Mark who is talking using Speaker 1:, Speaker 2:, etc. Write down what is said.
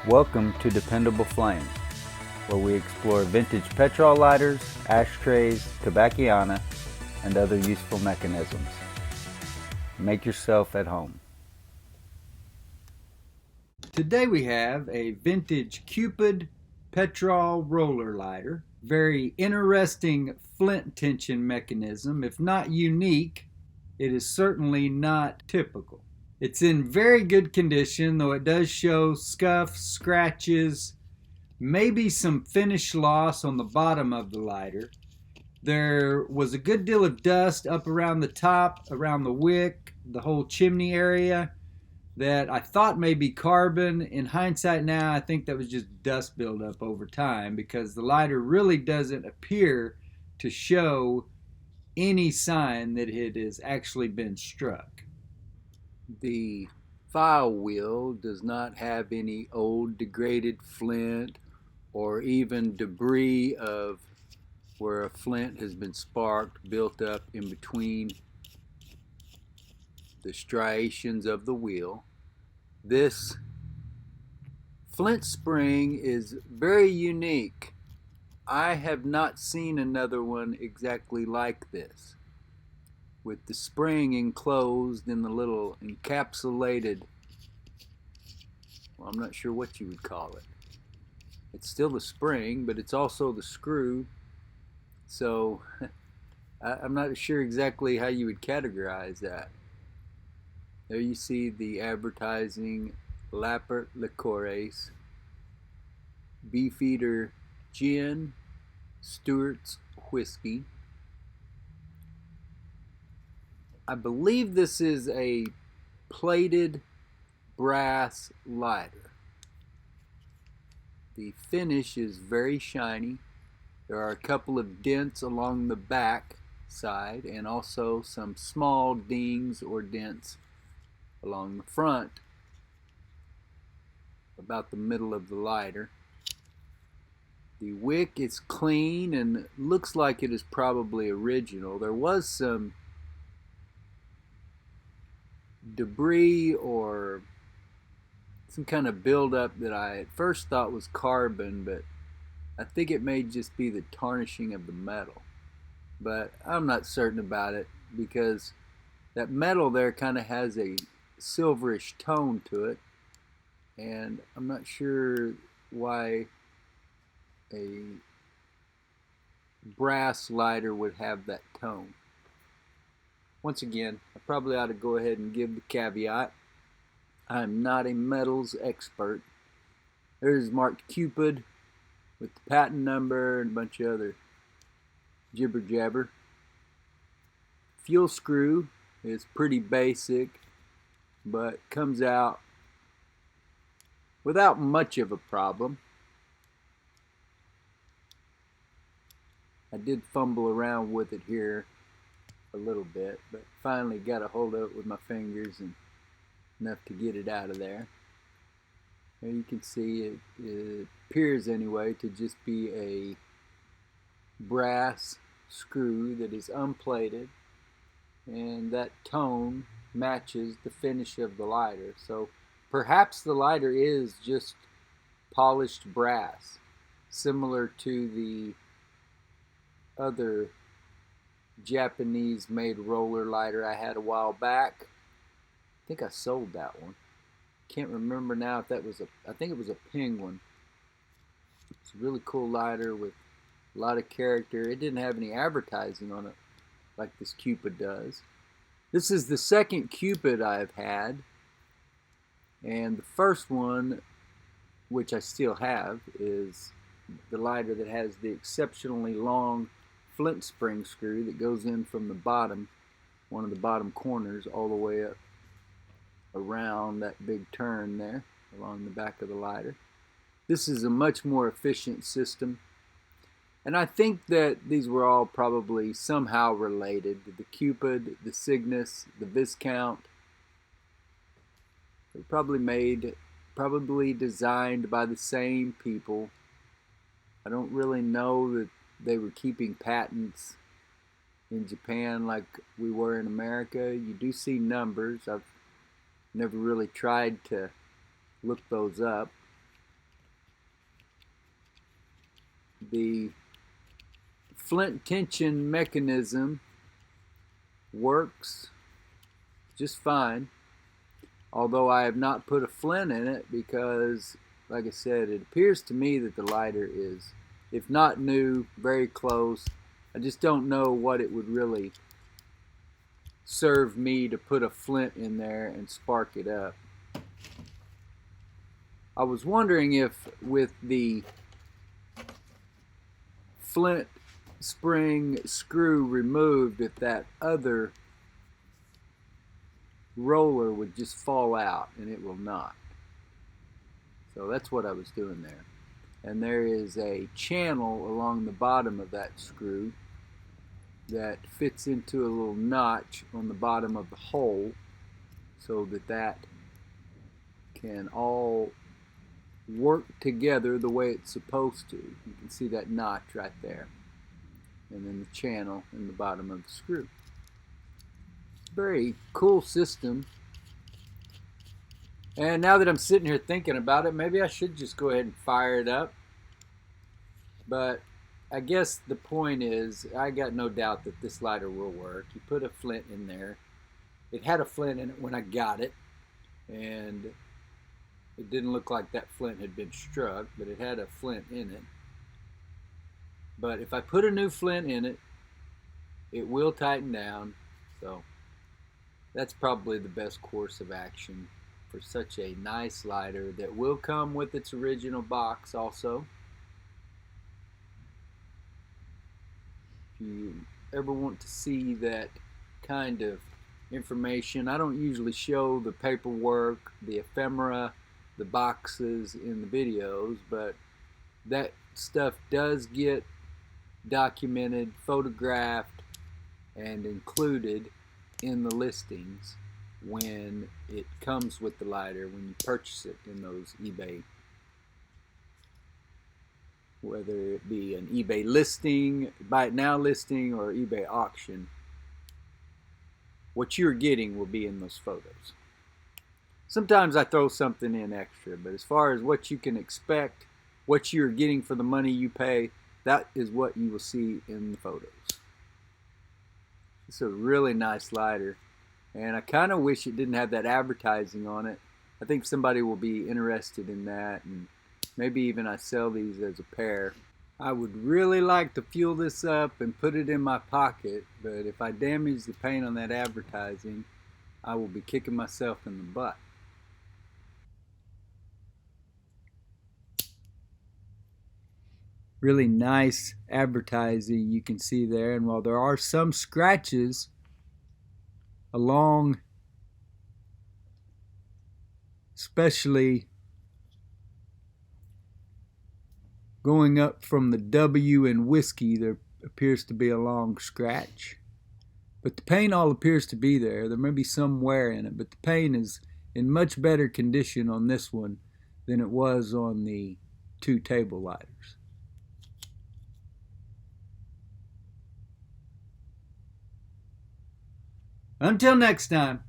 Speaker 1: Welcome to Dependable Flame, where we explore vintage petrol lighters, ashtrays, tobacciana, and other useful mechanisms. Make yourself at home. Today we have a vintage Cupid Petrol roller lighter. Very interesting flint tension mechanism. If not unique, it is certainly not typical. It's in very good condition, though it does show scuffs, scratches, maybe some finish loss on the bottom of the lighter. There was a good deal of dust up around the top, around the wick, the whole chimney area that I thought may be carbon. In hindsight now, I think that was just dust buildup over time because the lighter really doesn't appear to show any sign that it has actually been struck. The file wheel does not have any old degraded flint or even debris of where a flint has been sparked built up in between the striations of the wheel. This flint spring is very unique. I have not seen another one exactly like this, with the spring enclosed in the little encapsulated, well, I'm not sure what you would call it. It's still the spring, but it's also the screw. So I'm not sure exactly how you would categorize that. There you see the advertising LAPPERT LICORES, BEEFEATER GIN-STEWART'S whiskey. I believe this is a plated brass lighter. The finish is very shiny. There are a couple of dents along the back side and also some small dings or dents along the front, about the middle of the lighter. The wick is clean and looks like it is probably original. There was some debris or some kind of buildup that I at first thought was carbon, but I think it may just be the tarnishing of the metal. But I'm not certain about it because that metal there kind of has a silverish tone to it, and I'm not sure why a brass lighter would have that tone. Once again, I probably ought to go ahead and give the caveat. I'm not a metals expert. There's marked Cupid with the patent number and a bunch of other jibber jabber. Fuel screw is pretty basic, but comes out without much of a problem. I did fumble around with it here a little bit, but finally got a hold of it with my fingers and enough to get it out of there. There you can see it appears anyway to just be a brass screw that is unplated, and that tone matches the finish of the lighter. So perhaps the lighter is just polished brass, similar to the other Japanese made roller lighter I had a while back. I think I sold that one. Can't remember now if that was I think it was a Penguin. It's a really cool lighter with a lot of character. It didn't have any advertising on it like this Cupid does. This is the second Cupid I've had, and the first one, which I still have, is the lighter that has the exceptionally long flint spring screw that goes in from the bottom, one of the bottom corners, all the way up around that big turn there along the back of the lighter. This is a much more efficient system, and I think that these were all probably somehow related. The Cupid, the Cygnus, the Viscount. They're probably designed by the same people. I don't really know that they were keeping patents in Japan like we were in America. You do see numbers. I've never really tried to look those up. the flint tension mechanism works just fine, although I have not put a flint in it because, like I said, it appears to me that the lighter is, if not new, very close. I just don't know what it would really serve me to put a flint in there and spark it up. I was wondering if with the flint spring screw removed, if that other roller would just fall out, and it will not. So that's what I was doing there. And there is a channel along the bottom of that screw that fits into a little notch on the bottom of the hole so that that can all work together the way it's supposed to. You can see that notch right there, and then the channel in the bottom of the screw. Very cool system. And now that I'm sitting here thinking about it, maybe I should just go ahead and fire it up. But I guess the point is, I got no doubt that this lighter will work. You put a flint in there. It had a flint in it when I got it, and it didn't look like that flint had been struck, but it had a flint in it. But if I put a new flint in it, it will tighten down. So that's probably the best course of action for such a nice lighter that will come with its original box also. If you ever want to see that kind of information, I don't usually show the paperwork, the ephemera, the boxes in the videos, but that stuff does get documented, photographed, and included in the listings when it comes with the lighter, when you purchase it in those eBay, whether it be an eBay listing, buy it now listing, or eBay auction. What you're getting will be in those photos. Sometimes I throw something in extra, but as far as what you can expect, what you're getting for the money you pay, that is what you will see in the photos. It's a really nice lighter, and I kind of wish it didn't have that advertising on it. I think somebody will be interested in that, and maybe even I sell these as a pair. I would really like to fuel this up and put it in my pocket, but if I damage the paint on that advertising, I will be kicking myself in the butt. Really nice advertising you can see there, and while there are some scratches along, especially going up from the W in whiskey, there appears to be a long scratch, but the paint all appears to be there. There may be some wear in it, but the paint is in much better condition on this one than it was on the two table lighters. Until next time.